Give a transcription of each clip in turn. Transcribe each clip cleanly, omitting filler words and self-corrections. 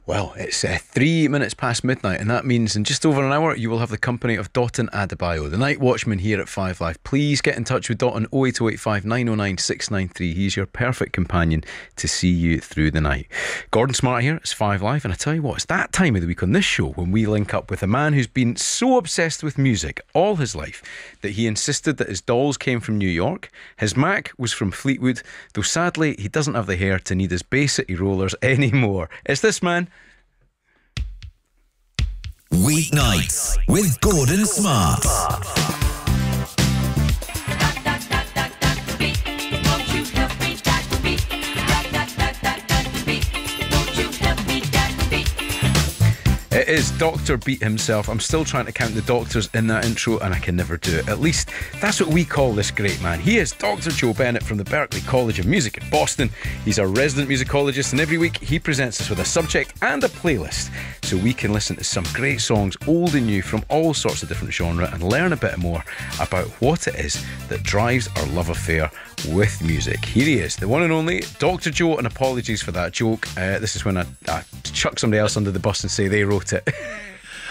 Well, it's 3 minutes past midnight, and that means in just over an hour you will have the company of Dotun Adebayo, the night watchman here at 5 Live. Please get in touch with Dotun 08085 909 693. He's your perfect companion to see you through the night. Gordon Smart here, it's 5 Live, and I tell you what, it's that time of the week on this show when we link up with a man who's been so obsessed with music all his life that he insisted that his dolls came from New York, his Mac was from Fleetwood, though sadly he doesn't have the hair to need his Bay City Rollers anymore. It's this man. Weeknights with Gordon Smart. It is Dr. Beat himself. I'm still trying to count the doctors in that intro and I can never do it. At least that's what we call this great man. He is Dr. Joe Bennett from the Berklee College of Music in Boston. He's our resident musicologist, and every week he presents us with a subject and a playlist so we can listen to some great songs, old and new, from all sorts of different genres, and learn a bit more about what it is that drives our love affair with music. Here he is, the one and only Dr. Joe, and apologies for that joke. This is when I chuck somebody else under the bus and say they wrote it.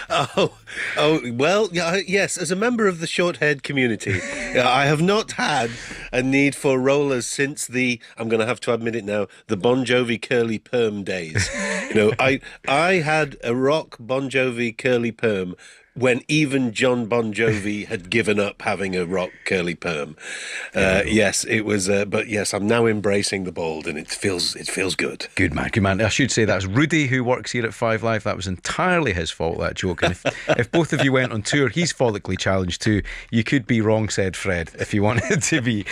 Well, yes, as a member of the short-haired community, I have not had a need for rollers since I'm going to have to admit it now, the Bon Jovi curly perm days. I had a rock Bon Jovi curly perm when even John Bon Jovi had given up having a rock curly perm. Yes, it was. But yes, I'm now embracing the bald, and it feels good. Good man, good man. I should say that's Rudy, who works here at 5 Live. That was entirely his fault, that joke. And if both of you went on tour, he's follically challenged too. You could be wrong, said Fred, if you wanted to be.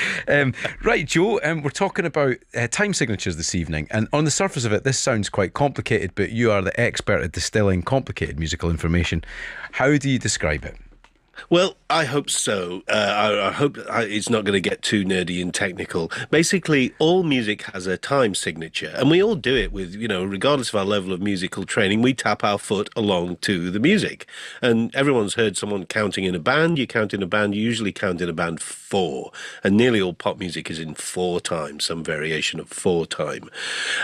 Right, Joe, we're talking about time signatures this evening. And on the surface of it, this sounds quite complicated, but you are the expert at distilling complicated musical information. How do you describe it? Well, I hope so. I hope it's not going to get too nerdy and technical. Basically, all music has a time signature, and we all do it with, regardless of our level of musical training, we tap our foot along to the music. And everyone's heard someone counting in a band. You count in a band, you usually count in a band 4. And nearly all pop music is in 4 time, some variation of 4 time.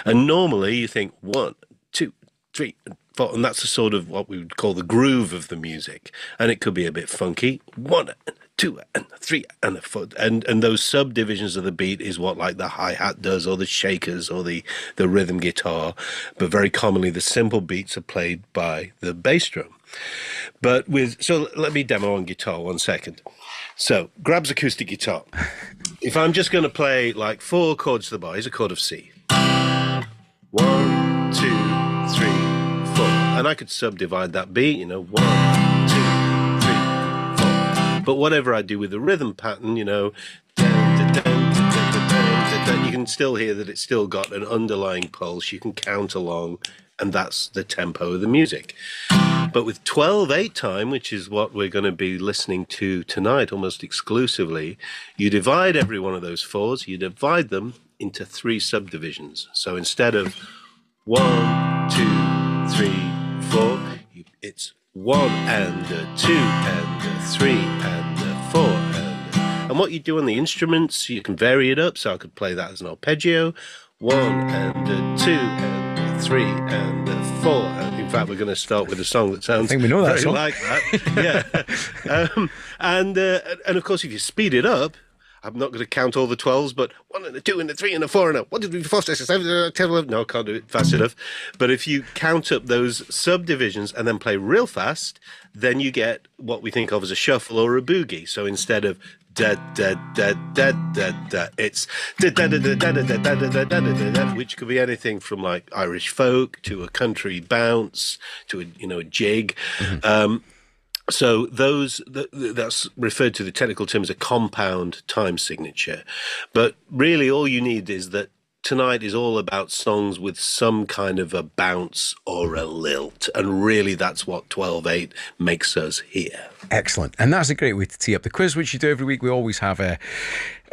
And normally you think 1, 2, 3, and 4, and that's a sort of what we would call the groove of the music, and it could be a bit funky. 1, 2, and 3, and a 4, and those subdivisions of the beat is what like the hi-hat does, or the shakers, or the rhythm guitar. But very commonly the simple beats are played by the bass drum. So let me demo on guitar 1 second. So grabs acoustic guitar. If I'm just going to play like 4 chords to the bar, here's a chord of C. 1, 2, 3, 4, and I could subdivide that beat, 1, 2, 3, 4. But whatever I do with the rhythm pattern, you can still hear that it's still got an underlying pulse. You can count along, and that's the tempo of the music. But with 12/8 time, which is what we're going to be listening to tonight almost exclusively, you divide every one of those 4s, you divide them into 3 subdivisions. So instead of 1, 2, 3, 4, it's 1 and a 2 and a 3 and a 4 and what you do on the instruments, you can vary it up. So I could play that as an arpeggio, 1 and a 2 and a 3 and a 4. And in fact, we're going to start with a song that sounds I think we know that very song. like that. Yeah. And of course, if you speed it up, I'm not going to count all the 12s, but 1 and a 2 and a 3 and a 4 and a 1, 2, 3, 4, 5, 6, 7, 8, 9, 10. No, I can't do it fast enough. But if you count up those subdivisions and then play real fast, then you get what we think of as a shuffle or a boogie. So instead of da da da da da da, it's da da da da da da da da da da da, which could be anything from like Irish folk to a country bounce to a jig. So that's referred to, the technical term, as a compound time signature. But really all you need is that tonight is all about songs with some kind of a bounce or a lilt. And really that's what 12/8 makes us hear. Excellent. And that's a great way to tee up the quiz, which you do every week. We always have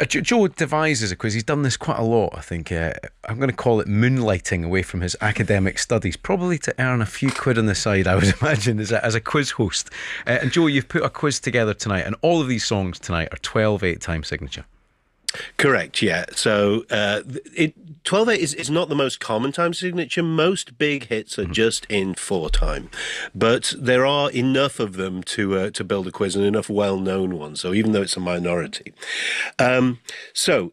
Joe devises a quiz. He's done this quite a lot, I think. I'm going to call it moonlighting away from his academic studies, probably to earn a few quid on the side, I would imagine, as a quiz host. And Joe, you've put a quiz together tonight, and all of these songs tonight are 12/8 time signature. Correct, yeah. So 12/8 is not the most common time signature. Most big hits are just in 4 time, but there are enough of them to build a quiz and enough well-known ones. So even though it's a minority, so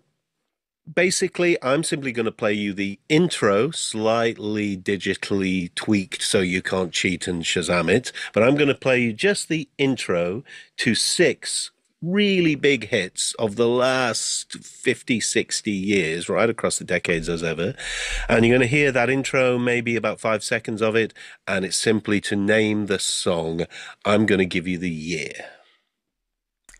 basically, I'm simply going to play you the intro, slightly digitally tweaked so you can't cheat and Shazam it. But I'm going to play you just the intro to 6 really big hits of the last 50, 60 years, right across the decades as ever. And you're going to hear that intro, maybe about 5 seconds of it, and it's simply to name the song. I'm going to give you the year.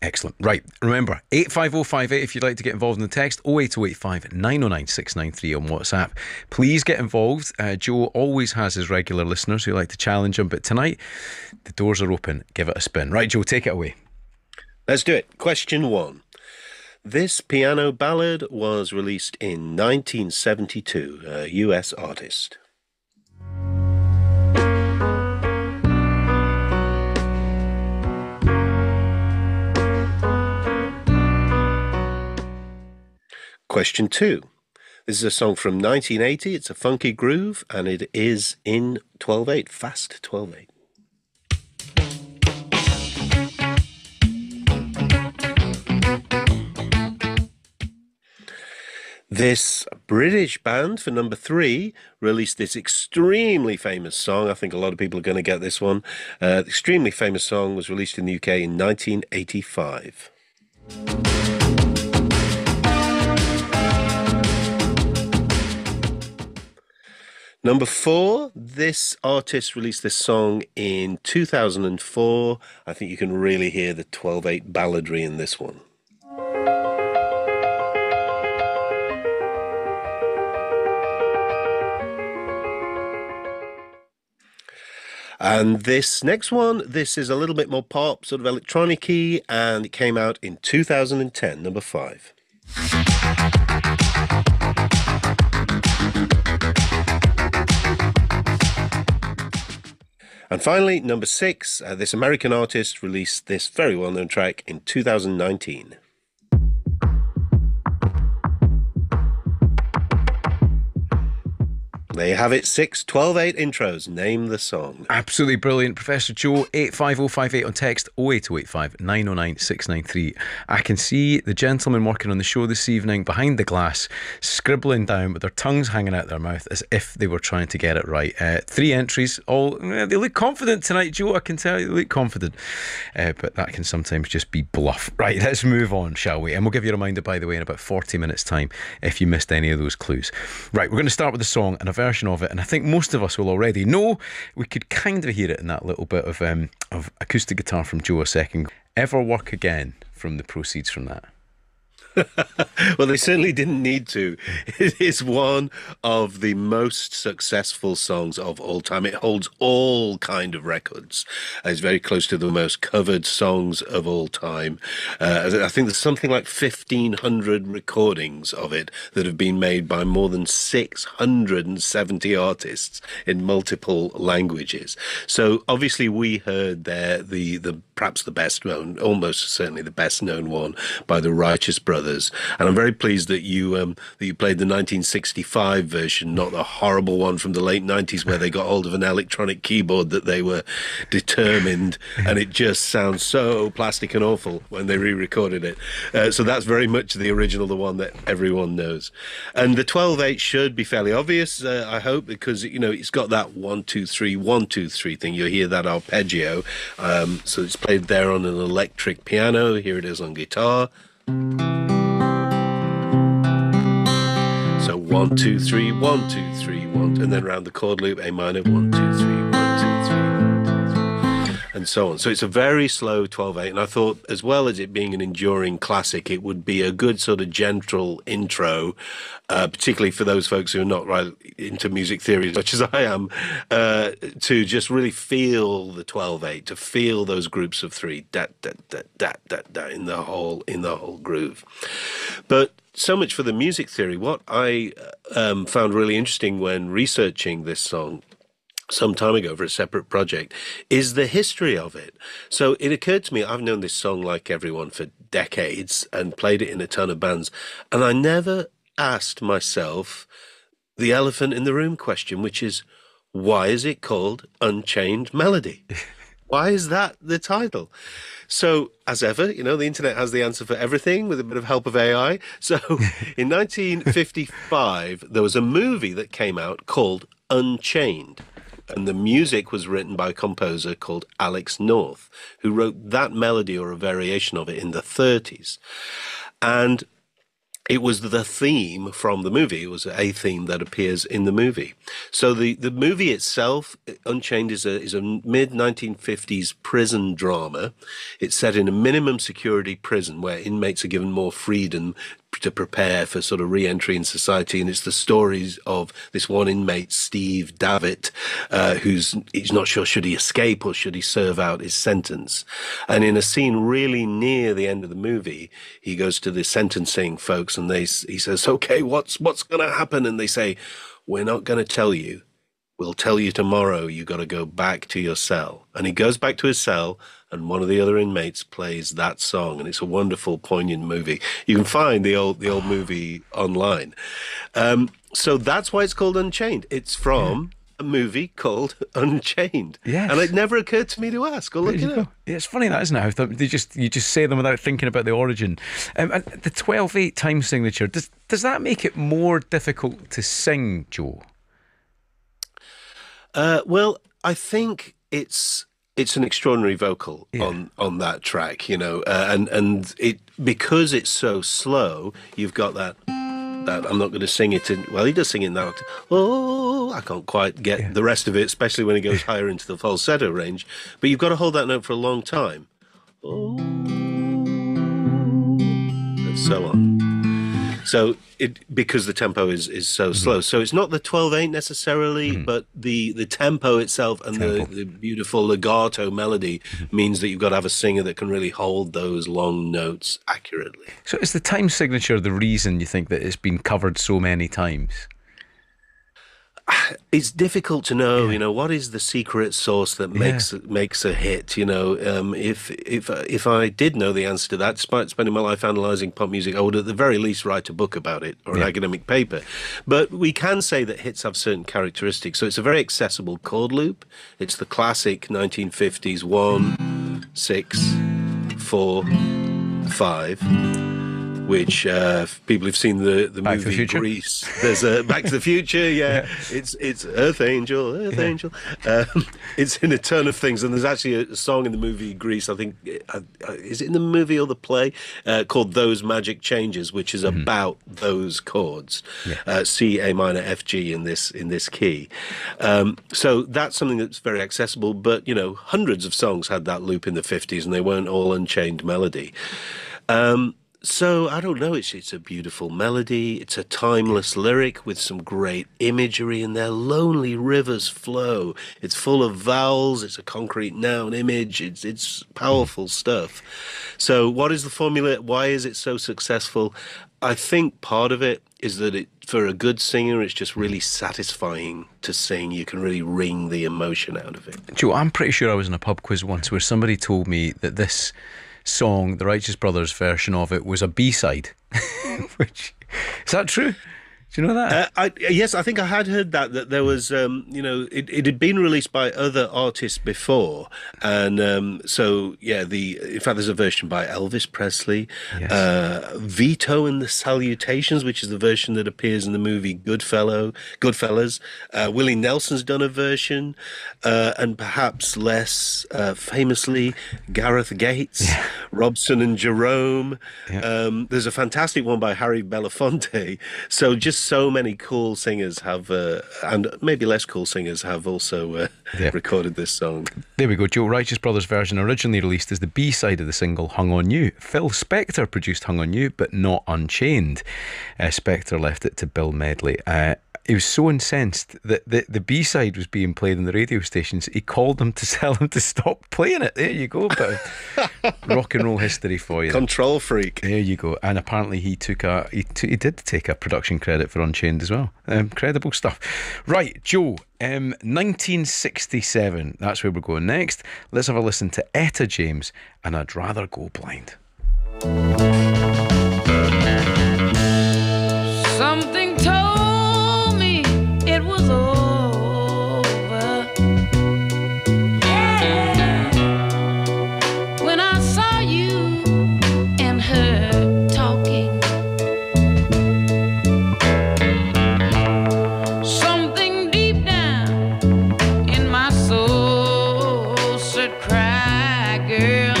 Excellent. Right. Remember, 85058 if you'd like to get involved in the text, 08085 909 693 on WhatsApp. Please get involved. Joe always has his regular listeners who like to challenge him, but tonight the doors are open. Give it a spin. Right, Joe, take it away. Let's do it. Question 1. This piano ballad was released in 1972, a US artist. Question 2. This is a song from 1980. It's a funky groove, and it is in 12/8, fast 12/8. This British band, for number 3, released this extremely famous song. I think a lot of people are going to get this one. The extremely famous song was released in the UK in 1985. Number 4, this artist released this song in 2004. I think you can really hear the 12/8 balladry in this one. And this next one, this is a little bit more pop, sort of electronic-y, and it came out in 2010, number 5. And finally, number 6, this American artist released this very well-known track in 2019. There you have it, 6 12/8 intros. Name the song. Absolutely brilliant. Professor Joe, 85058 on text, 08085 909 693. I can see the gentlemen working on the show this evening behind the glass, scribbling down with their tongues hanging out their mouth as if they were trying to get it right. 3 entries, all they look confident tonight, Joe. I can tell you they look confident. But that can sometimes just be bluff. Right, let's move on, shall we? And we'll give you a reminder, by the way, in about 40 minutes' time if you missed any of those clues. Right, we're going to start with the song and a version of it, and I think most of us will already know. We could kind of hear it in that little bit of acoustic guitar from Joe a second. Ever Work Again from the proceeds from that. Well, they certainly didn't need to. It is one of the most successful songs of all time. It holds all kind of records. It's very close to the most covered songs of all time. I think there's something like 1,500 recordings of it that have been made by more than 670 artists in multiple languages. So obviously we heard there the perhaps the best known, almost certainly the best known one by the Righteous Brothers. And I'm very pleased that you played the 1965 version, not the horrible one from the late 90s where they got hold of an electronic keyboard that they were determined, and it just sounds so plastic and awful when they re-recorded it. So that's very much the original, the one that everyone knows. And the 12/8 should be fairly obvious, I hope, because it's got that 1 2 3 1 2 3 thing. You'll hear that arpeggio. So it's played there on an electric piano. Here it is on guitar. So 1 2 3 1 2 3 1, and then round the chord loop, A minor, 1 2 3 1 2 3, and so on. So it's a very slow 12/8, and I thought, as well as it being an enduring classic, it would be a good sort of gentle intro, particularly for those folks who are not right into music theory as much as I am, to just really feel the 12/8, to feel those groups of 3, da da da da da da in the whole groove. But so much for the music theory. What I found really interesting when researching this song some time ago for a separate project is the history of it. So it occurred to me, I've known this song like everyone for decades and played it in a ton of bands. And I never asked myself the elephant in the room question, which is, why is it called Unchained Melody? Why is that the title? So, as ever, the internet has the answer for everything with a bit of help of AI. So, in 1955, there was a movie that came out called Unchained. And the music was written by a composer called Alex North, who wrote that melody or a variation of it in the 30s. And it was the theme from the movie. It was a theme that appears in the movie. So the movie itself, Unchained, is a mid-1950s prison drama. It's set in a minimum security prison where inmates are given more freedom to prepare for sort of re-entry in society. And it's the stories of this one inmate, Steve Davitt, he's not sure should he escape or should he serve out his sentence. And in a scene really near the end of the movie, he goes to the sentencing folks and he says, okay, what's going to happen? And they say, we're not going to tell you. We'll tell you tomorrow. You got to go back to your cell. And he goes back to his cell, and one of the other inmates plays that song, and it's a wonderful, poignant movie. You can find the old movie online. So that's why it's called Unchained. It's from a movie called Unchained. Yes. And it never occurred to me to ask or look it up. It's funny that, isn't it? How you just say them without thinking about the origin. And the 12/8 time signature, does that make it more difficult to sing, Joe? Well, I think it's an extraordinary vocal on that track, and it, because it's so slow, you've got that I'm not going to sing it in. Well, he does sing it in that. Oh, I can't quite get the rest of it, especially when he goes higher into the falsetto range. But you've got to hold that note for a long time. Oh, and so on. So because the tempo is so slow. So it's not the 12/8 necessarily, but the tempo itself and the beautiful legato melody means that you've got to have a singer that can really hold those long notes accurately. So is the time signature the reason you think that it's been covered so many times? It's difficult to know, what is the secret sauce that makes a hit. If I did know the answer to that, despite spending my life analysing pop music, I would at the very least write a book about it or an academic paper. But we can say that hits have certain characteristics. So it's a very accessible chord loop. It's the classic 1950s 1, 6, 4, 5. Which people who've seen the movie Grease, there's a Back to the Future, it's Earth Angel. It's in a ton of things, and there's actually a song in the movie Grease, I think, is it in the movie or the play, called Those Magic Changes, which is about those chords, C, A minor, F, G in this key. So that's something that's very accessible, but, hundreds of songs had that loop in the 50s, and they weren't all Unchained Melody. So, I don't know, it's a beautiful melody, it's a timeless lyric with some great imagery in there. Lonely rivers flow, it's full of vowels, it's a concrete noun image, it's powerful stuff. So what is the formula? Why is it so successful? I think part of it is that for a good singer, it's just really satisfying to sing. You can really wring the emotion out of it. Joe, I'm pretty sure I was in a pub quiz once where somebody told me that this song, the Righteous Brothers version of it, was a B-side. Which, is that true? Do you know that? Yes, I think I had heard that there was, it had been released by other artists before. And in fact, there's a version by Elvis Presley, Vito and the Salutations, which is the version that appears in the movie Goodfellas. Willie Nelson's done a version, and perhaps less famously, Gareth Gates, Robson and Jerome. There's a fantastic one by Harry Belafonte. So just so many cool singers have, and maybe less cool singers have also recorded this song. There we go, Joe. Righteous Brothers version, originally released as the B-side of the single Hung On You. Phil Spector produced Hung On You, but not Unchained. Spector left it to Bill Medley. He was so incensed that the B-side was being played on the radio stations, he called them to tell them to stop playing it. There you go, but rock and roll history for you. Control freak. There you go. And apparently he did take a production credit for Unchained as well. Incredible stuff. Right, Joe, 1967, that's where we're going next. Let's have a listen to Etta James and I'd Rather Go Blind. Something told me it was over. Yeah. When I saw you and her talking, something deep down in my soul said, cry, girl.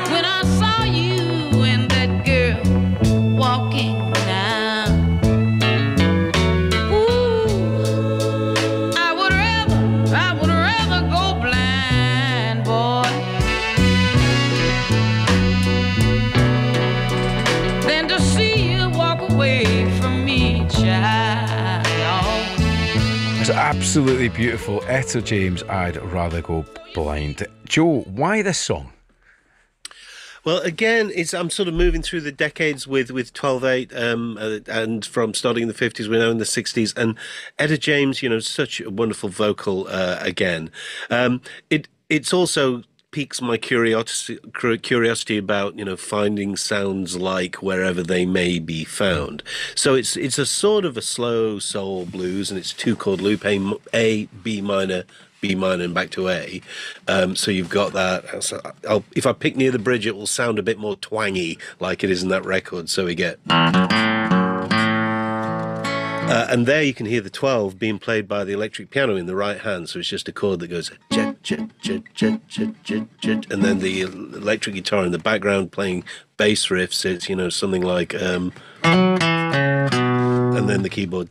When I saw you and that girl walking now, ooh, I would rather go blind, boy, than to see you walk away from me, child. It's absolutely beautiful. Etta James, I'd rather go blind. Joe, why this song? Well, again, I'm sort of moving through the decades with 12/8, and from starting in the 50s, we're now in the 60s, and Etta James, such a wonderful vocal again. It's also piques my curiosity about finding sounds like wherever they may be found. So it's a sort of a slow soul blues, and it's a 2-chord loop: A, B minor, B minor, and back to A. So you've got that. So if I pick near the bridge, it will sound a bit more twangy, like it is in that record. So we get. And there you can hear the 12 being played by the electric piano in the right hand. So it's just a chord that goes jet, jet, jet, jet, jet, jet, jet, and then the electric guitar in the background playing bass riffs. It's something like and then the keyboard.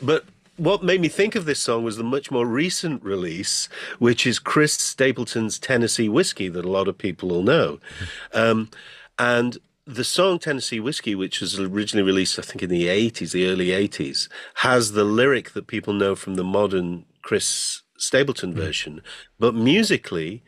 But what made me think of this song was the much more recent release, which is Chris Stapleton's Tennessee Whiskey, that a lot of people will know. And the song Tennessee Whiskey, which was originally released, I think, in the early 80s, has the lyric that people know from the modern Chris Stapleton version. But musically,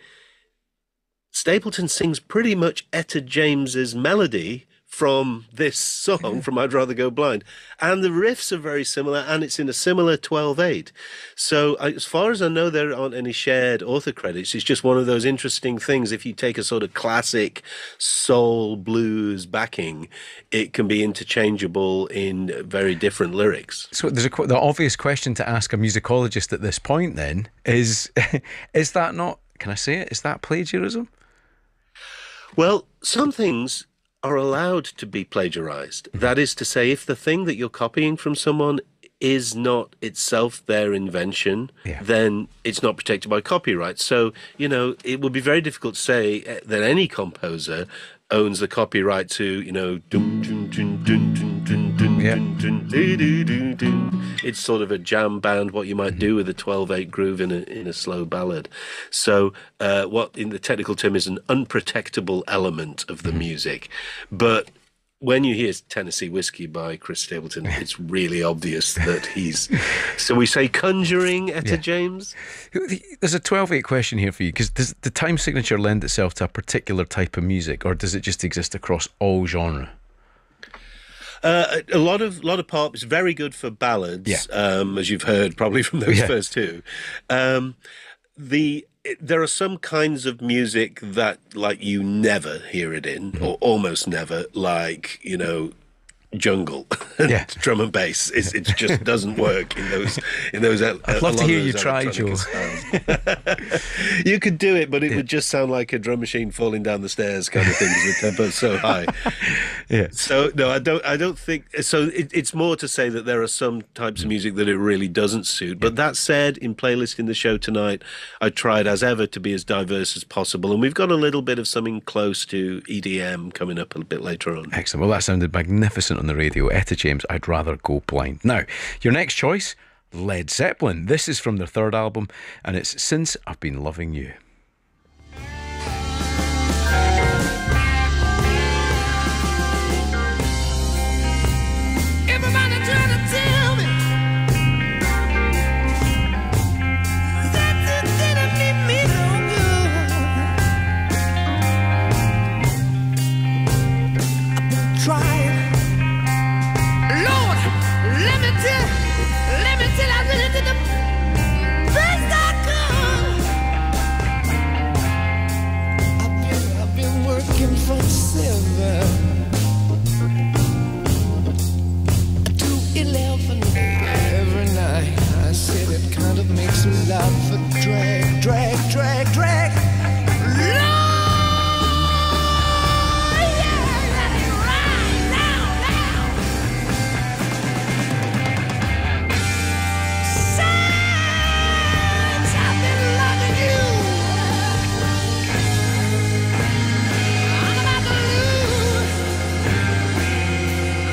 Stapleton sings pretty much Etta James's melody from this song, from I'd Rather Go Blind. And the riffs are very similar, and it's in a similar 12/8. So as far as I know, there aren't any shared author credits. It's just one of those interesting things. If you take a sort of classic soul blues backing, it can be interchangeable in very different lyrics. So there's the obvious question to ask a musicologist at this point then is that not, can I say it, is that plagiarism? Well, some things are allowed to be plagiarized. That is to say, if the thing that you're copying from someone is not itself their invention, then it's not protected by copyright. So, it would be very difficult to say that any composer owns the copyright to, dun, dun, dun, dun, dun, dun, dun, dun, dun, dun, dun, dun. It's sort of a jam band, what you might do with a 12/8 groove in a slow ballad. So what in the technical term is an unprotectable element of the music. But when you hear Tennessee Whiskey by Chris Stapleton, it's really obvious that he's... So we say conjuring Etta James? There's a 12/8 question here for you, because does the time signature lend itself to a particular type of music, or does it just exist across all genre? A lot of pop is very good for ballads, as you've heard probably from those first two. There are some kinds of music that, like, you never hear it in, or almost never, like, jungle, drum and bass. It just doesn't work in those. I'd love to hear you try, Joe. You could do it, but it would just sound like a drum machine falling down the stairs, kind of thing, because the tempo's so high. So no, I don't think so. It's more to say that there are some types of music that it really doesn't suit. But that said, in playlisting the show tonight, I tried as ever to be as diverse as possible, and we've got a little bit of something close to EDM coming up a bit later on. Excellent. Well, that sounded magnificent on the radio. Etta James, I'd Rather Go Blind. Now, your next choice, Led Zeppelin. This is from their third album, and it's Since I've Been Loving You. Everybody trying to tell me that you didn't leave me no good. I've been trying. Lord, let me tell I really did the best I could. from 7 to 11 every night. I said it kind of makes me laugh. A drag, drag, drag, drag. Lord, yeah, let it ride now, now. Since I've been loving you, I'm about to lose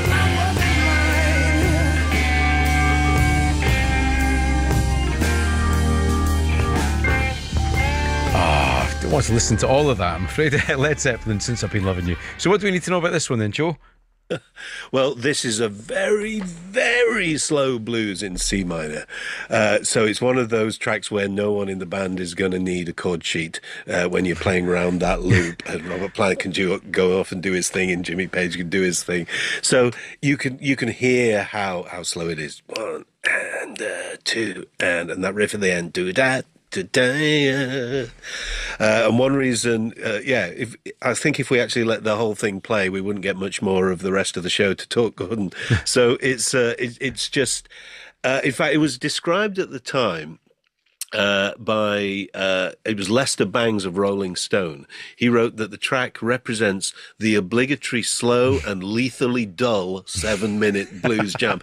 my working mind. Don't want to listen to all of that, I'm afraid. Led Zeppelin, Since I've Been Loving You. So what do we need to know about this one then, Joe? Well, this is a very, very slow blues in C minor. So it's one of those tracks where no one in the band is going to need a chord sheet when you're playing around that loop. And Robert Plant can go off and do his thing, and Jimmy Page can do his thing. So you can hear how slow it is. 1 and 2 and that riff at the end. Do that. And one reason, I think if we actually let the whole thing play, we wouldn't get much more of the rest of the show to talk, Gordon. So it's just, in fact, it was described at the time by it was Lester Bangs of Rolling Stone. He wrote that the track represents the obligatory slow and lethally dull 7-minute blues jam,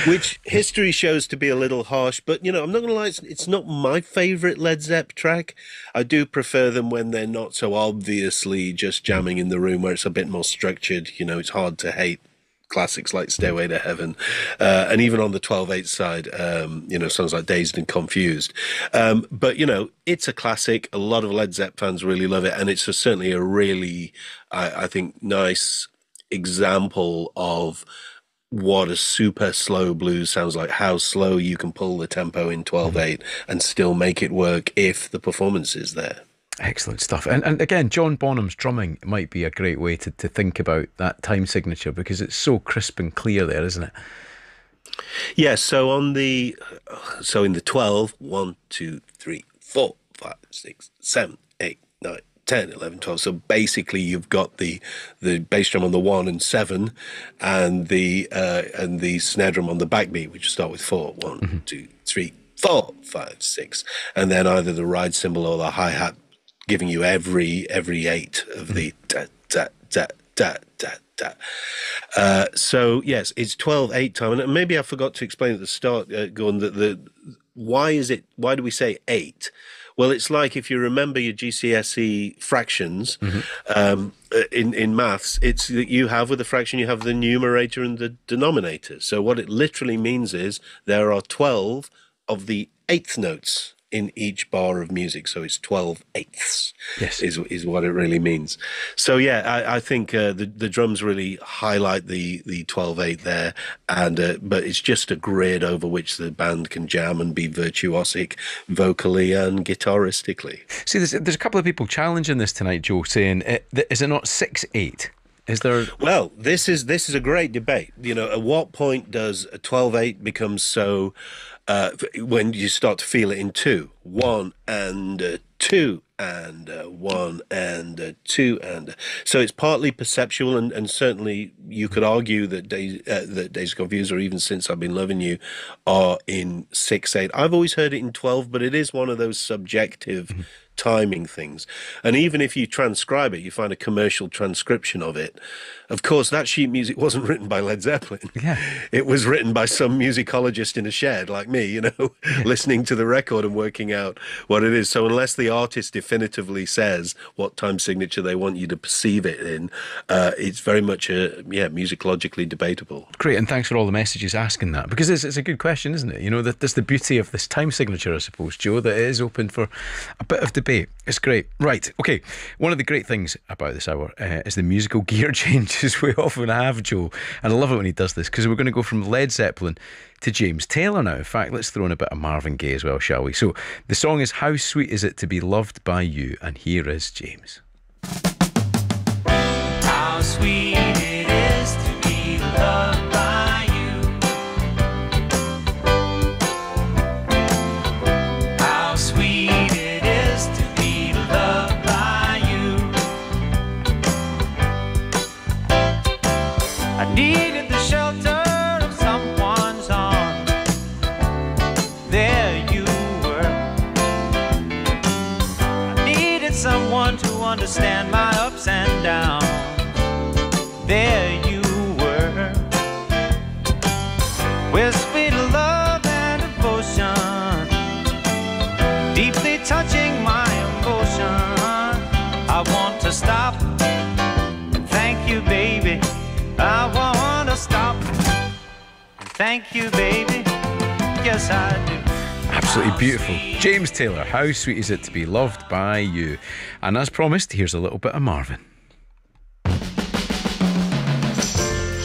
which history shows to be a little harsh. But, you know, I'm not going to lie, it's not my favourite Led Zepp track. I do prefer them when they're not so obviously just jamming in the room, where it's a bit more structured. You know, it's hard to hate classics like Stairway to Heaven, and even on the 12/8 side, you know, songs like Dazed and Confused. But, you know, it's a classic. A lot of Led Zepp fans really love it, and it's certainly a really, I think, nice example of what a super slow blues sounds like, how slow you can pull the tempo in 12/8 and still make it work if the performance is there. Excellent stuff. And again, John Bonham's drumming might be a great way to think about that time signature, because it's so crisp and clear there, isn't it? Yeah, so in the 12, 1, 2, 3, 4, 5, 6, 7, 8, 9, 10, 11, 12. So basically you've got the bass drum on the 1 and 7 and the snare drum on the backbeat, which start with 4. 1, 2, 3, 4, 5, 6. And then either the ride cymbal or the hi-hat giving you every 8 of the da da da da da da. So yes, it's 12/8 time, and maybe I forgot to explain at the start, Gordon, that why do we say 8? Well, it's like if you remember your GCSE fractions in maths, it's that you have with a fraction, you have the numerator and the denominator. So what it literally means is there are 12 of the 8th notes in each bar of music, so it's 12/8 is what it really means. So yeah, I think the drums really highlight the 12/8 there, and but it's just a grid over which the band can jam and be virtuosic vocally and guitaristically. See, there's a couple of people challenging this tonight, Joe, saying, is it not 6/8? Is there? Well, this is a great debate. You know, at what point does a 12/8 become so? When you start to feel it in 2, 1 and 2 and 1 and 2 and so it's partly perceptual, and certainly you could argue that Days Confused, or even Since I've Been Loving You, are in 6/8. I've always heard it in 12, but it is one of those subjective timing things. And even if you transcribe it, you find a commercial transcription of it. Of course, that sheet music wasn't written by Led Zeppelin. Yeah. It was written by some musicologist in a shed like me, you know, listening to the record and working out what it is. So unless the artist definitively says what time signature they want you to perceive it in, it's very much musicologically debatable. Great, and thanks for all the messages asking that, because it's a good question, isn't it? You know, that's the beauty of this time signature, I suppose, Joe, that it is open for a bit of debate. It's great. Right, okay. One of the great things about this hour is the musical gear changes we often have, Joe. And I love it when he does this, because we're going to go from Led Zeppelin to James Taylor now. In fact, let's throw in a bit of Marvin Gaye as well, shall we? So the song is How Sweet Is It to Be Loved by You, and here is James. How sweet it is to be loved by you. How sweet it is to be loved by you. understand my ups and downs. There you were, with sweet love and devotion, deeply touching my emotion. I want to stop and thank you, baby. I want to stop and thank you, baby. Yes, I do. Absolutely beautiful. James Taylor, how sweet is it to be loved by you? And as promised, here's a little bit of Marvin.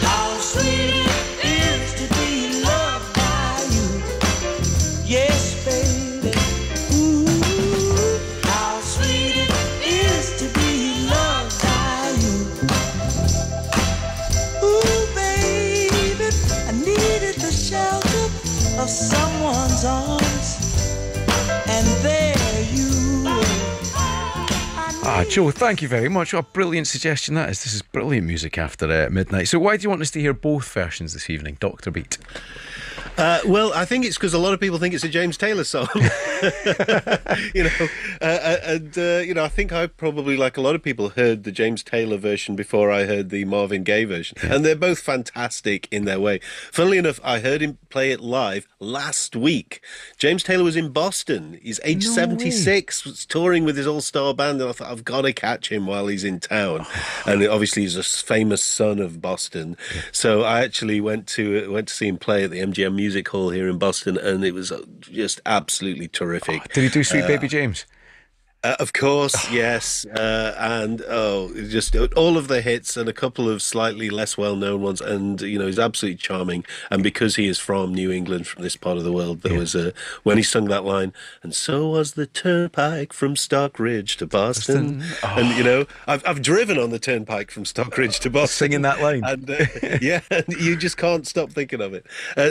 How sweet it is to be loved by you. Yes, baby. Ooh, how sweet it is to be loved by you. Ooh, baby, I needed the shelter of someone's arms, and there you were. Joe, thank you very much. What a brilliant suggestion that is. This is brilliant music after midnight. So why do you want us to hear both versions this evening, Dr. Beat? Well, I think it's because a lot of people think it's a James Taylor song. You know, you know, I think I probably, like a lot of people, heard the James Taylor version before I heard the Marvin Gaye version, and they're both fantastic in their way. Funnily enough, I heard him play it live last week. James Taylor was in Boston. He's age 76, was touring with his all-star band, and I thought, I've got to catch him while he's in town. And obviously, he's a famous son of Boston, so I actually went to see him play at the MGM Music Hall here in Boston, and it was just absolutely terrific. Did he do Sweet Baby James? Of course, yes, and just all of the hits and a couple of slightly less well-known ones, and you know, he's absolutely charming. And because he is from New England, from this part of the world, there was when he sung that line, and so was the turnpike from Stockridge to Boston. And you know, I've driven on the turnpike from Stockridge to Boston, singing that line, and yeah, and you just can't stop thinking of it.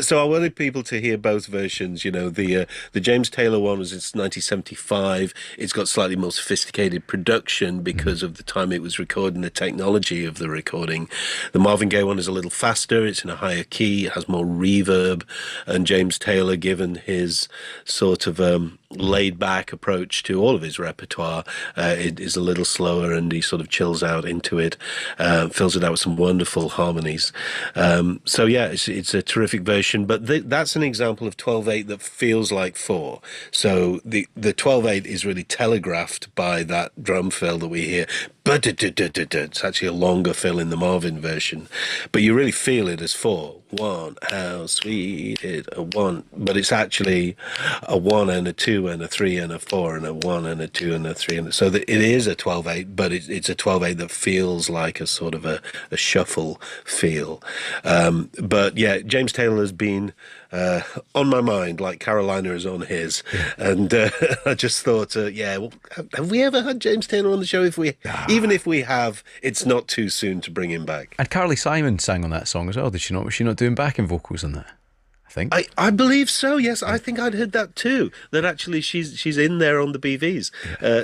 So I wanted people to hear both versions. You know, the James Taylor one was in 1975. It's got slightly more sophisticated production because of the time it was recorded and the technology of the recording. The Marvin Gaye one is a little faster, it's in a higher key, it has more reverb, and James Taylor, given his sort of laid-back approach to all of his repertoire, it is a little slower, and he sort of chills out into it, fills it out with some wonderful harmonies. So yeah, it's a terrific version, but that's an example of 12/8 that feels like 4. So the 12/8 is really telegraphed by that drum fill that we hear. But it's actually a longer fill in the Marvin version, but you really feel it as 4. 1, how sweet it, a 1, but it's actually a 1 and a 2 and a 3 and a 4 and a 1 and a 2 and a 3, and so it is a 12/8, but it's a 12/8 that feels like a sort of a shuffle feel. But yeah, James Taylor has been on my mind like Carolina is on his, and I just thought, well, have we ever had James Taylor on the show? Even if we have, it's not too soon to bring him back. And Carly Simon sang on that song as well, did she not? Was she not doing backing vocals on that? I believe so, yes. I think I'd heard that too, that actually she's in there on the BVs.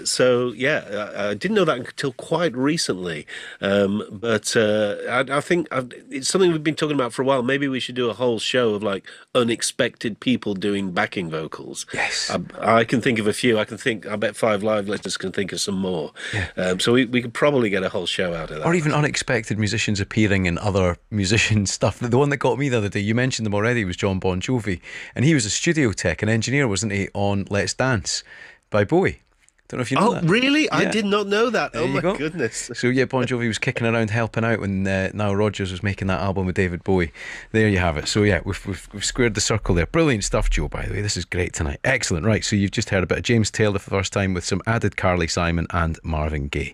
So, yeah, I didn't know that until quite recently. But I think it's something we've been talking about for a while. Maybe we should do a whole show of, like, unexpected people doing backing vocals. Yes. I can think of a few. I bet 5 Live listeners can think of some more. Yeah. So we could probably get a whole show out of that. Or even unexpected musicians appearing in other musician stuff. The one that got me the other day, you mentioned them already, was John Bon Jovi, and he was a studio tech, an engineer, wasn't he, on Let's Dance by Bowie. Don't know if you know that. Oh, really? Yeah. I did not know that. There oh, my goodness. So, yeah, Bon Jovi was kicking around helping out when Nile Rodgers was making that album with David Bowie. There you have it. So, yeah, we've squared the circle there. Brilliant stuff, Joe, by the way. This is great tonight. Excellent. Right, so you've just heard a bit of James Taylor for the first time with some added Carly Simon and Marvin Gaye.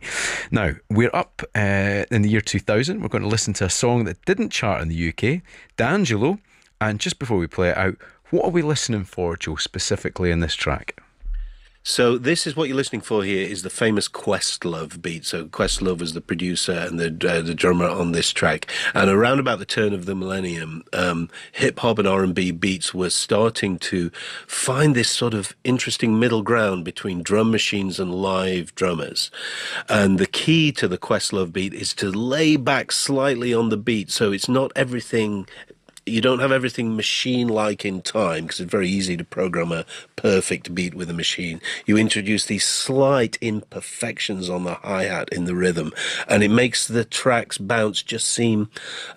Now, we're up in the year 2000. We're going to listen to a song that didn't chart in the UK, D'Angelo. And just before we play it out, what are we listening for, Joe, specifically in this track? So this is what you're listening for here is the famous Questlove beat. So Questlove was the producer and the drummer on this track. And around about the turn of the millennium, hip-hop and R&B beats were starting to find this sort of interesting middle ground between drum machines and live drummers. And the key to the Questlove beat is to lay back slightly on the beat, so it's not everything you don't have everything machine-like in time, because it's very easy to program a perfect beat with a machine. You introduce these slight imperfections on the hi-hat in the rhythm, and it makes the track's bounce just seem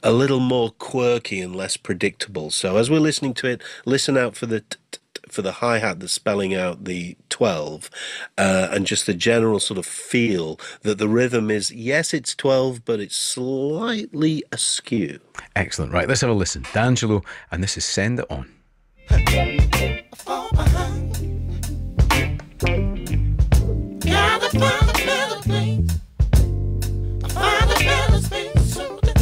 a little more quirky and less predictable. So as we're listening to it, listen out for the for the hi-hat that's spelling out the 12, and just the general sort of feel that the rhythm is, yes, it's 12, but it's slightly askew. Excellent. Right, let's have a listen. D'Angelo, and this is Send It On. Fall behind. Gotta find a better place. Find a better space so that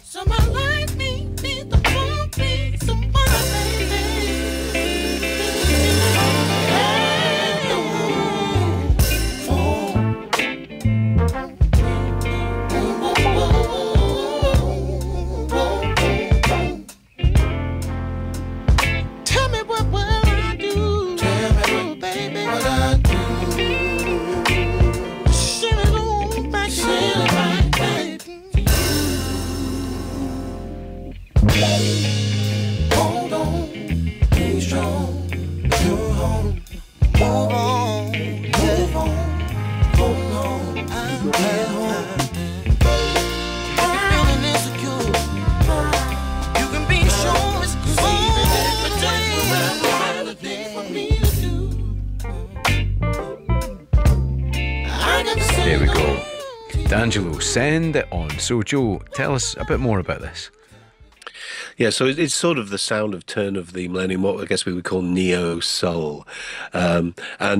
someone like me need the wrong place. Someone tell me what will I do? Tell me, baby, what I do. Send it on back, send it right back. Hold on, be strong, you're home. Move on, move on, hold on, I'm at home. Feeling insecure, you can be sure it's for me to do. There we go. D'Angelo, Send It On. So, Joe, tell us a bit more about this. Yeah, so it's sort of the sound of turn of the millennium, what I guess we would call neo soul, and I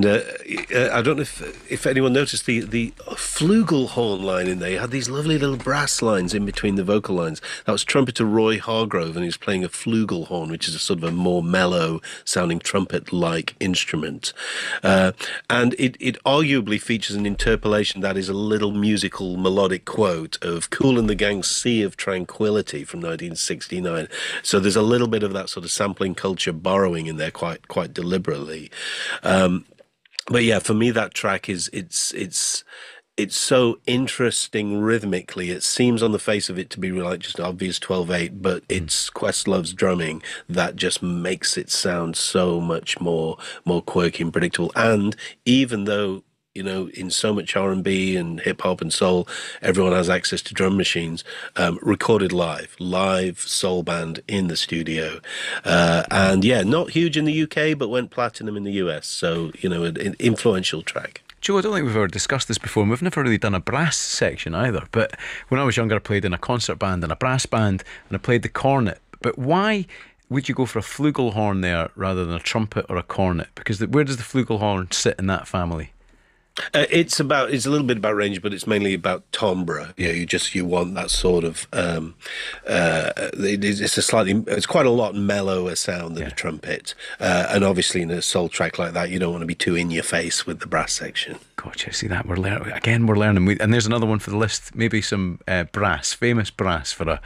don't know if anyone noticed the flugelhorn line in there. You had these lovely little brass lines in between the vocal lines. That was trumpeter Roy Hargrove, and he was playing a flugelhorn, which is a sort of a more mellow sounding trumpet-like instrument, and it arguably features an interpolation that is a little musical melodic quote of Kool and the Gang's Sea of Tranquility from 1969. So there's a little bit of that sort of sampling culture borrowing in there quite deliberately. But yeah, for me that track it's so interesting rhythmically. It seems on the face of it to be like just an obvious 12/8, but it's Questlove's drumming that just makes it sound so much more quirky and predictable. And even though, you know, in so much R&B and hip-hop and soul, everyone has access to drum machines, recorded live soul band in the studio. And yeah, not huge in the UK, but went platinum in the US. So, you know, an influential track. Joe, I don't think we've ever discussed this before, and we've never really done a brass section either. But when I was younger, I played in a concert band and a brass band, and I played the cornet. But why would you go for a flugelhorn there rather than a trumpet or a cornet? Because where does the flugelhorn sit in that family? It's a little bit about range, but it's mainly about timbre. You know, you want that sort of it's quite a lot mellower sound than a trumpet, and obviously in a soul track like that, you don't want to be too in your face with the brass section. Gotcha. See that we're learning. And there's another one for the list. Maybe some famous brass for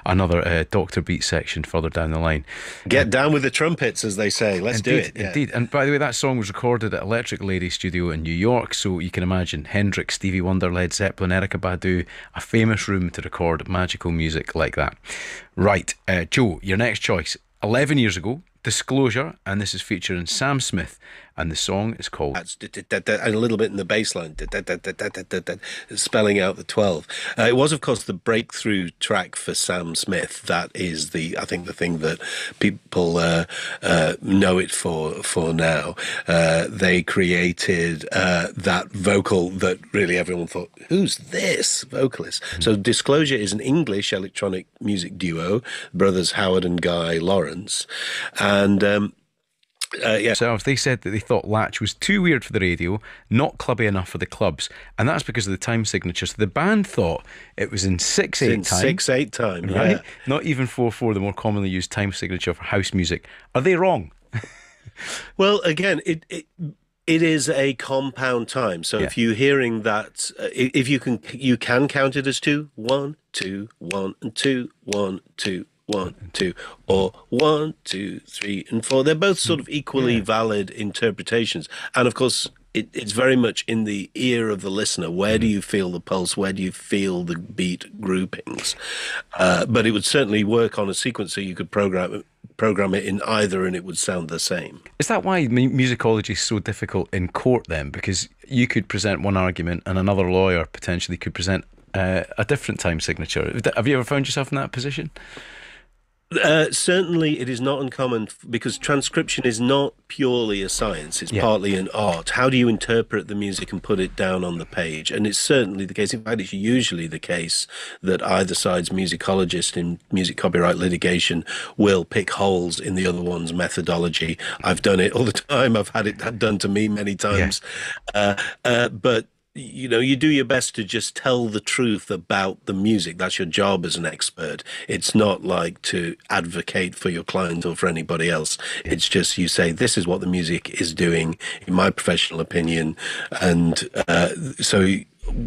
another Doctor Beat section further down the line. Get down with the trumpets, as they say. Let's do it. Indeed. And by the way, that song was recorded at Electric Lady Studio in New York. So you can imagine Hendrix, Stevie Wonder, Led Zeppelin, Erykah Badu, a famous room to record magical music like that. Right, Joe, your next choice. 11 years ago, Disclosure, and this is featuring Sam Smith, and the song is called... And a little bit in the bass line, spelling out the 12. It was, of course, the breakthrough track for Sam Smith. That is, I think, the thing that people know it for now. They created that vocal that really everyone thought, who's this vocalist? So Disclosure is an English electronic music duo, brothers Howard and Guy Lawrence, and... So they said that they thought Latch was too weird for the radio, not clubby enough for the clubs, and that's because of the time signature. So the band thought it was in 6/8 time. 6/8 time, right? Yeah. Not even 4/4, the more commonly used time signature for house music. Are they wrong? Well, again, it is a compound time. So if you're hearing that, if you can count it as 2, 1, 2, 1, and 2, 1, 2. 1, 2, or 1, 2, 3, and 4. They're both sort of equally valid interpretations. And of course, it's very much in the ear of the listener. Where do you feel the pulse? Where do you feel the beat groupings? But it would certainly work on a sequencer. You could program it in either, and it would sound the same. Is that why musicology is so difficult in court then? Because you could present one argument and another lawyer potentially could present a different time signature. Have you ever found yourself in that position? Certainly, it is not uncommon because transcription is not purely a science. It's partly an art. How do you interpret the music and put it down on the page? And it's certainly the case. In fact, it's usually the case that either side's musicologist in music copyright litigation will pick holes in the other one's methodology. I've done it all the time. I've had it done to me many times. But you know, you do your best to just tell the truth about the music. That's your job as an expert. It's not like to advocate for your client or for anybody else. It's just you say, this is what the music is doing, in my professional opinion. And so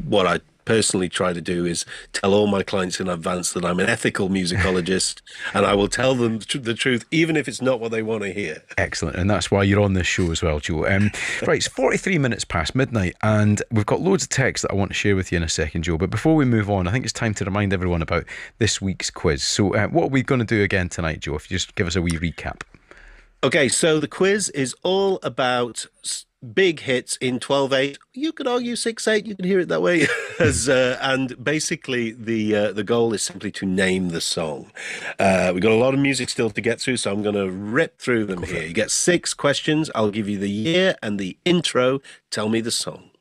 what I personally try to do is tell all my clients in advance that I'm an ethical musicologist and I will tell them the truth, even if it's not what they want to hear. Excellent. And that's why you're on this show as well, Joe. Right, it's 43 minutes past midnight and we've got loads of text that I want to share with you in a second, Joe. But before we move on, I think it's time to remind everyone about this week's quiz. So what are we going to do again tonight, Joe? If you just give us a wee recap. Okay, so the quiz is all about big hits in 12/8. You could argue 6/8. You can hear it that way. And basically, the goal is simply to name the song. We've got a lot of music still to get through, so I'm going to rip through them here. You get 6 questions. I'll give you the year and the intro. Tell me the song.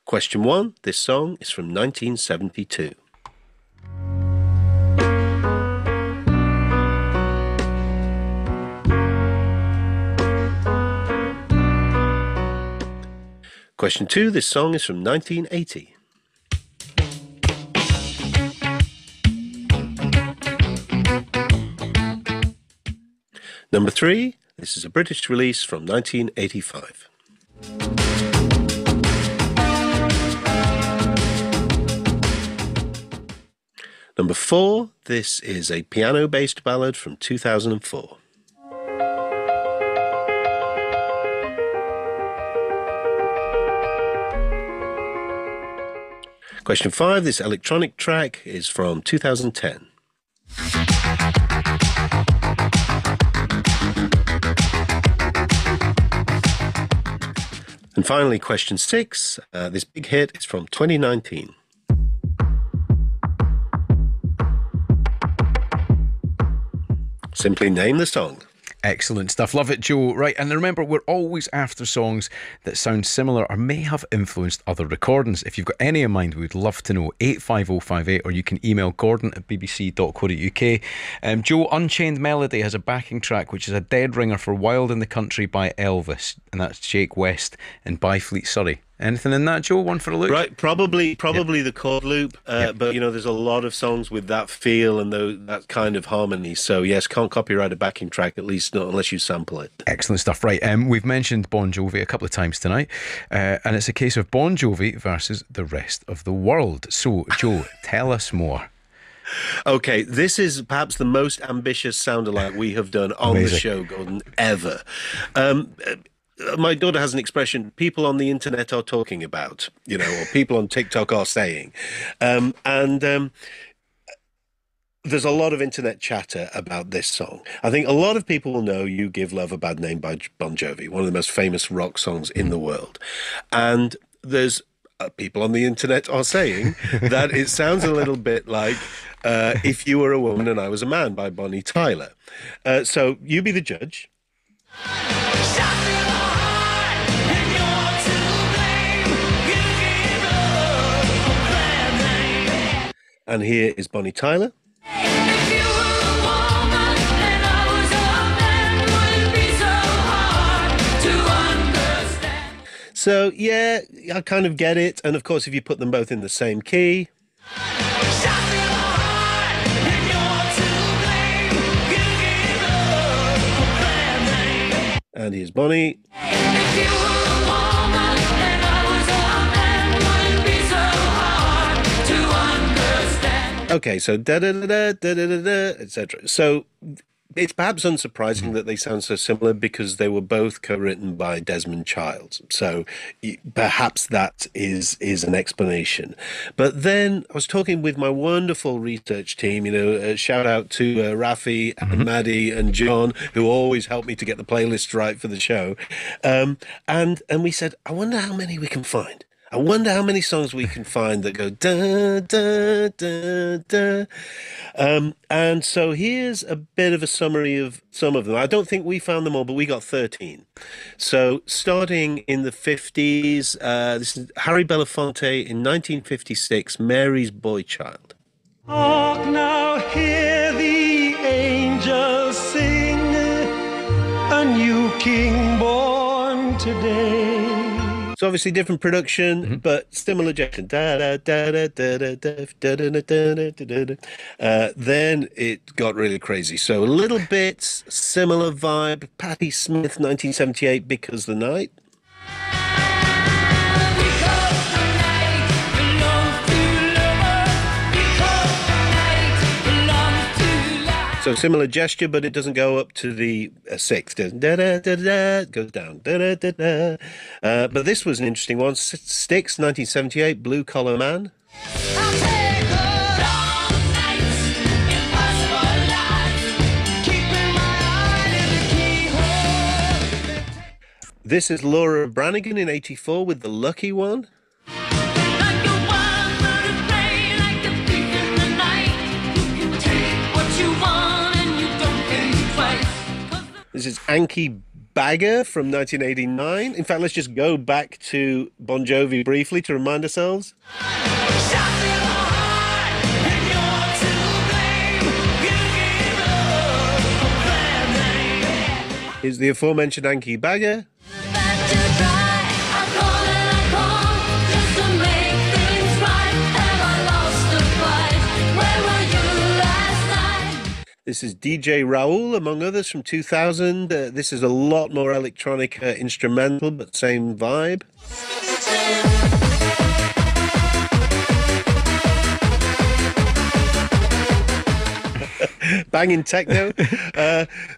Question 1. This song is from 1972. Question 2, this song is from 1980. Number 3, this is a British release from 1985. Number 4, this is a piano-based ballad from 2004. Question 5, this electronic track is from 2010. And finally, question 6, this big hit is from 2019. Simply name the song. Excellent stuff. Love it, Joe. Right, and remember, we're always after songs that sound similar or may have influenced other recordings. If you've got any in mind, we'd love to know. 85058, or you can email gordon@bbc.co.uk. Joe, Unchained Melody has a backing track which is a dead ringer for Wild in the Country by Elvis, and that's Jake West and Byfleet Surrey. Anything in that, Joe? One for a look? Right, probably the chord loop, but you know, there's a lot of songs with that feel and that kind of harmony. So yes, can't copyright a backing track, at least not unless you sample it. Excellent stuff. Right, we've mentioned Bon Jovi a couple of times tonight, and it's a case of Bon Jovi versus the rest of the world. So, Joe, tell us more. Okay, this is perhaps the most ambitious sound-alike we have done on the show, Gordon, ever. My daughter has an expression, people on the internet are talking about, you know, or people on TikTok are saying. There's a lot of internet chatter about this song. I think a lot of people will know You Give Love a Bad Name by Bon Jovi, one of the most famous rock songs in the world. And there's people on the internet are saying that it sounds a little bit like If You Were a Woman and I Was a Man by Bonnie Tyler. So you be the judge. And here is Bonnie Tyler. So, yeah, I kind of get it. And of course, if you put them both in the same key. And here's Bonnie. Okay, so da da da da da da da, etc. So it's perhaps unsurprising that they sound so similar because they were both co-written by Desmond Child. So perhaps that is an explanation. But then I was talking with my wonderful research team, shout out to Rafi and Maddie and John, who always help me to get the playlist right for the show. And we said, I wonder how many we can find. I wonder how many songs we can find that go da da da da. And so here's a bit of a summary of some of them. I don't think we found them all, but we got 13. So starting in the 50s, this is Harry Belafonte in 1956, Mary's Boy Child. Hark now, hear the angels sing, a new king born today. So obviously different production, but similar gesture. Then it got really crazy. So a little bit similar vibe. Patti Smith, 1978, Because the Night. So similar gesture, but it doesn't go up to the sixth. Da, da, da, da, it goes down. Da, da, da, da. But this was an interesting one. Styx, 1978, Blue Collar Man. This is Laura Branigan in 84 with The Lucky One. This is Anki Bagger from 1989. In fact, let's just go back to Bon Jovi briefly to remind ourselves. Is the aforementioned Anki Bagger. This is DJ Raoul, among others, from 2000. This is a lot more electronic instrumental, but same vibe. Banging techno.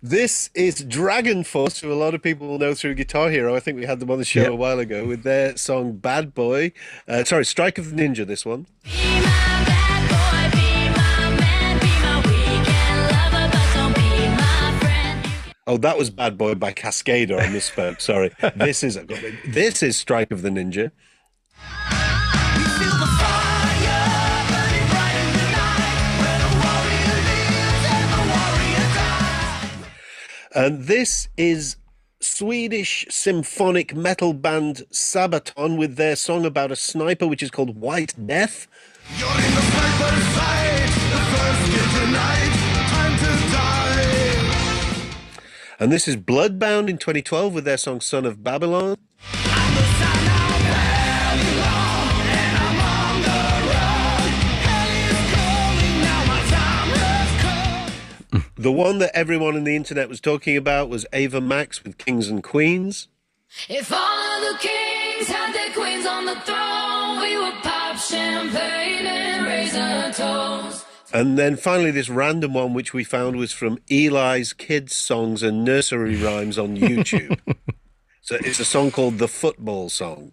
This is Dragon Force, who a lot of people will know through Guitar Hero. I think we had them on the show a while ago with their song Bad Boy. Strike of the Ninja, this one. Oh, that was Bad Boy by Cascada. I misspoke. Sorry. This is Strike of the Ninja. And this is Swedish symphonic metal band Sabaton with their song about a sniper, which is called White Death. You're in the sniper's sight, the first kill tonight, time to die. And this is Bloodbound in 2012 with their song Son of Babylon. I'm the son of Babylon, and I'm on the run. Hell is calling, now my time has come. The one that everyone on the internet was talking about was Ava Max with Kings and Queens. If all of the kings had their queens on the throne, we would pop champagne and raise our toast. And then finally, this random one, which we found was from Eli's Kids Songs and Nursery Rhymes on YouTube. So it's a song called The Football Song.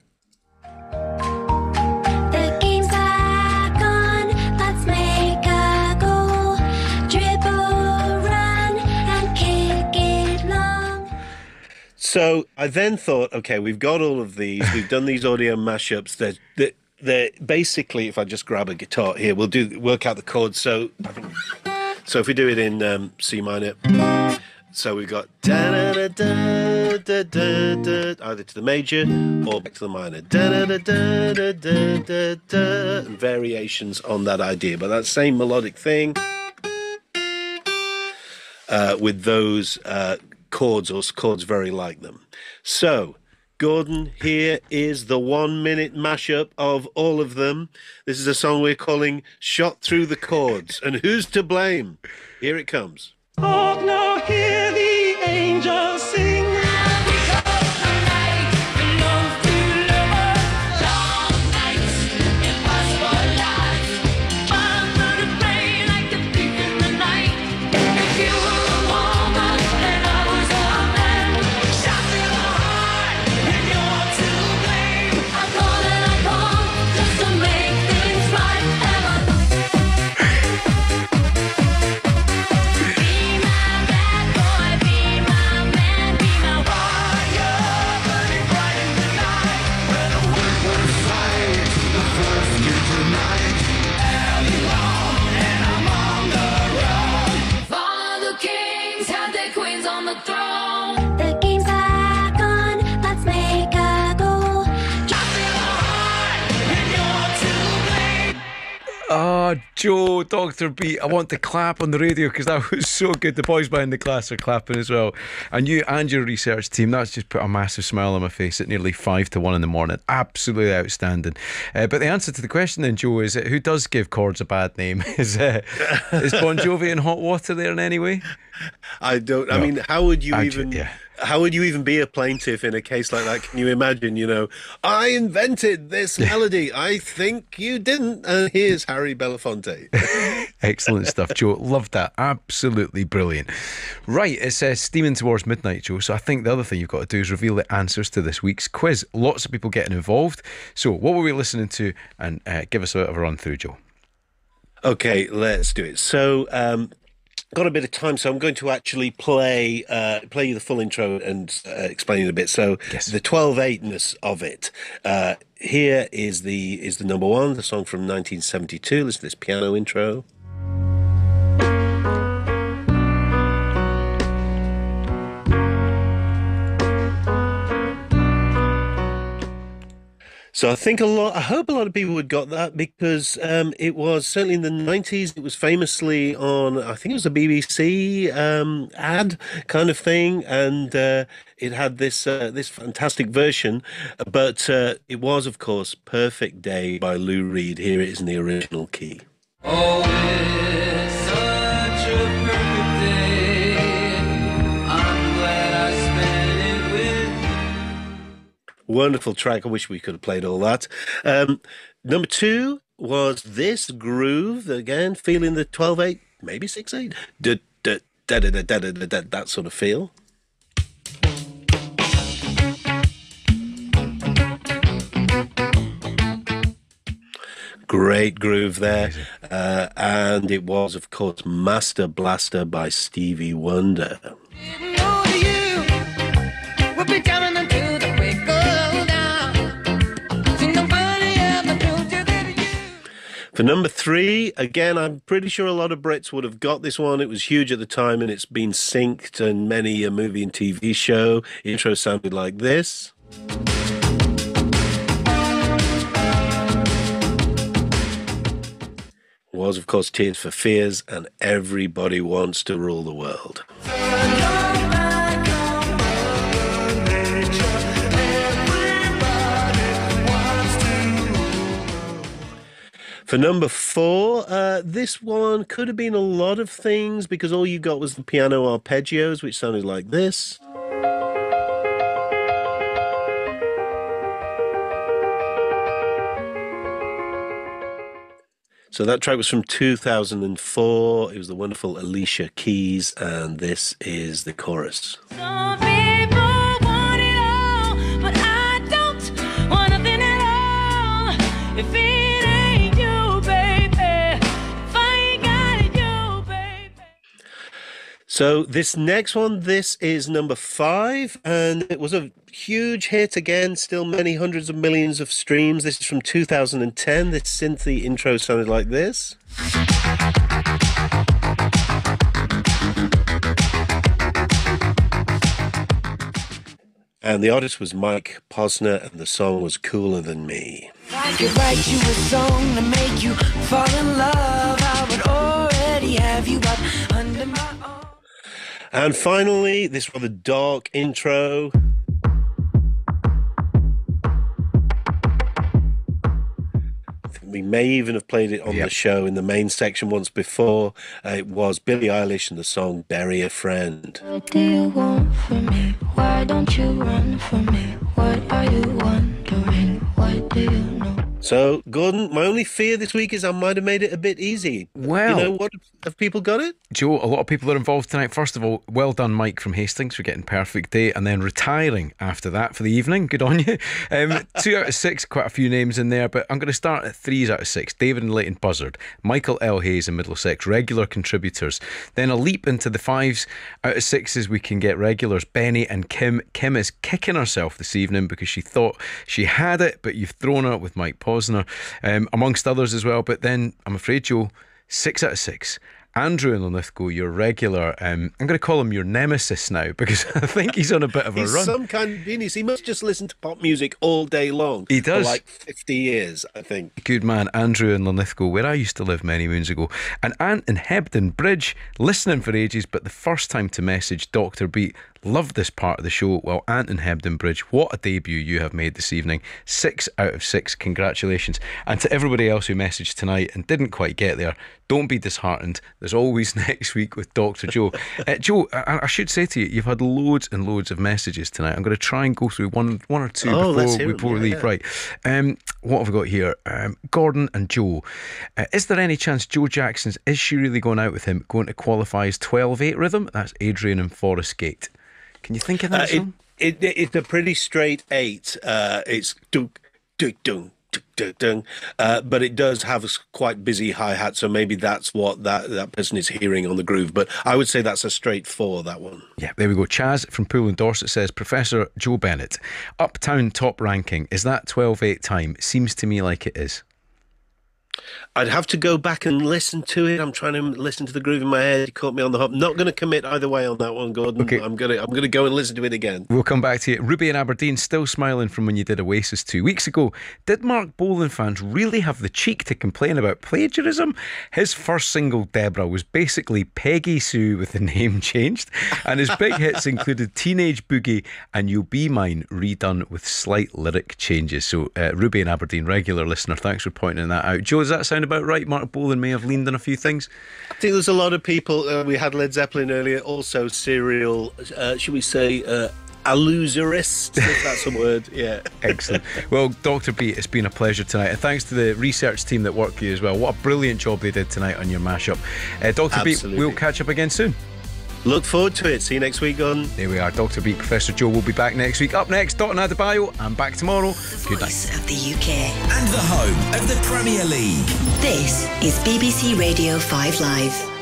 The game's back on, let's make a goal. Dribble, run, and kick it long. So I then thought, okay, we've got all of these. We've done these audio mashups. They're basically, if I just grab a guitar here, we'll work out the chords. So if we do it in C minor, so we've got da da da da da da da, either to the major or back to the minor, da da da da da da da da, and variations on that idea. But that same melodic thing with those chords or chords very like them. So. Gordon, here is the 1 minute mashup of all of them. This is a song we're calling Shot Through the Chords. And who's to blame? Here it comes. Hark now, hear the angels sing. Joe, Dr. B, I want to clap on the radio because that was so good. The boys behind the class are clapping as well. And you and your research team, that's just put a massive smile on my face at nearly 5 to 1 in the morning. Absolutely outstanding. But the answer to the question then, Joe, is who does give chords a bad name? Is Bon Jovi in Hot Water there in any way? I don't. I mean, how would you even? How would you even be a plaintiff in a case like that? Can you imagine? I invented this melody. I think you didn't. And here's Harry Belafonte. Excellent stuff, Joe. Loved that. Absolutely brilliant. Right, it says steaming towards midnight, Joe. So I think the other thing you've got to do is reveal the answers to this week's quiz. Lots of people getting involved. So what were we listening to? And give us a bit of a run through, Joe. Okay, let's do it. So, got a bit of time, so I'm going to actually play you the full intro and explain it a bit. So, the 12/8ness of it. Here is the number one, the song from 1972. Listen to this piano intro. So I hope a lot of people would got that because it was certainly in the 90s. It was famously on, I think it was a BBC ad kind of thing, and it had this fantastic version. But it was, of course, "Perfect Day" by Lou Reed. Here it is in the original key. Oh, it's such a perfect day. I'm glad I spent it with you. Wonderful track. I wish we could have played all that. Number two was this groove. Again, feeling the 12/8, maybe 6/8. That sort of feel. Great groove there. And it was, of course, Master Blaster by Stevie Wonder. For number three, again, I'm pretty sure a lot of Brits would have got this one. It was huge at the time, and it's been synced in many a movie and TV show. Intro sounded like this. Was, of course, Tears for Fears, and Everybody Wants to Rule the World. For number four, this one could have been a lot of things because all you got was the piano arpeggios, which sounded like this. So that track was from 2004. It was the wonderful Alicia Keys, and this is the chorus. Some people want it all, but I don't want nothing at all. If it ain't you, baby, if I ain't got it, you, baby. So this next one, this is number 5, and it was a huge hit again, still many hundreds of millions of streams. This is from 2010. This synthy intro sounded like this. And the artist was Mike Posner, and the song was Cooler Than Me. I could write you a song to make you fall in love. I would already have you up under my arm. And finally, this rather dark intro. We may even have played it on the show in the main section once before. It was Billie Eilish and the song Bury a Friend. What do you want from me? Why don't you run from me? What are you wondering? What do you know? So, Gordon, my only fear this week is I might have made it a bit easy. Well, you know what? Have people got it? Joe, a lot of people are involved tonight. First of all, well done, Mike from Hastings, for getting Perfect Day and then retiring after that for the evening. Good on you. 2 out of 6, quite a few names in there, but I'm going to start at 3s out of 6. David and Leighton Buzzard, Michael L. Hayes in Middlesex, regular contributors. Then a leap into the 5s out of 6s, we can get regulars. Benny and Kim. Kim is kicking herself this evening because she thought she had it, but you've thrown her with Mike Posner, amongst others as well. But then, I'm afraid, Joe, 6 out of 6. Andrew in Linlithgow, your regular, I'm going to call him your nemesis now because I think he's on a bit of a He's run. some kind of genius. He must just listen to pop music all day long. He does. For like 50 years, I think. Good man, Andrew in Linlithgow, where I used to live many moons ago. And Ant in Hebden Bridge, listening for ages, but the first time to message Dr. Beat. Love this part of the show. Well, Ant in Hebden Bridge, what a debut you have made this evening. 6 out of 6. Congratulations. And to everybody else who messaged tonight and didn't quite get there, don't be disheartened. There's always next week with Dr. Joe. Joe, I should say to you, you've had loads and loads of messages tonight. I'm going to try and go through one or two before we leave. Right. What have we got here? Gordon and Joe. Is there any chance Joe Jackson's Is She Really Going Out With Him going to qualify as 12/8 rhythm? That's Adrian and Forest Gate. Can you think of that song? It's a pretty straight 8. It's dung, dung, dung, dung, dung. But it does have a quite busy hi-hat, so maybe that's what that person is hearing on the groove. But I would say that's a straight 4, that one. Yeah, there we go. Chaz from Poole and Dorset says, Professor Joe Bennett, Uptown top ranking, is that 12/8 time? Seems to me like it is. I'd have to go back and listen to it. I'm trying to listen to the groove in my head. You caught me on the hop. Not going to commit either way on that one, Gordon. Okay. I'm gonna go and listen to it again. We'll come back to you. Ruby in Aberdeen, still smiling from when you did Oasis 2 weeks ago. Did Mark Bolan fans really have the cheek to complain about plagiarism? His first single, Deborah, was basically Peggy Sue with the name changed, and his big hits included Teenage Boogie and You'll Be Mine, redone with slight lyric changes. So Ruby in Aberdeen, regular listener, thanks for pointing that out. Joe, does that sound about right? Mark Bolan may have leaned on a few things. I think there's a lot of people. We had Led Zeppelin earlier, also serial, should we say, allusionist, if that's a word. Yeah. Excellent. Well, Dr. Beat, it's been a pleasure tonight, and thanks to the research team that worked with you as well. What a brilliant job they did tonight on your mashup. Dr. Beat, we'll catch up again soon. Look forward to it. See you next week, Gordon. There we are. Dr. Beat, Professor Joe will be back next week. Up next, Dot and Adebayo. I'm back tomorrow. Good night. Voice of the UK. And the home of the Premier League. This is BBC Radio 5 Live.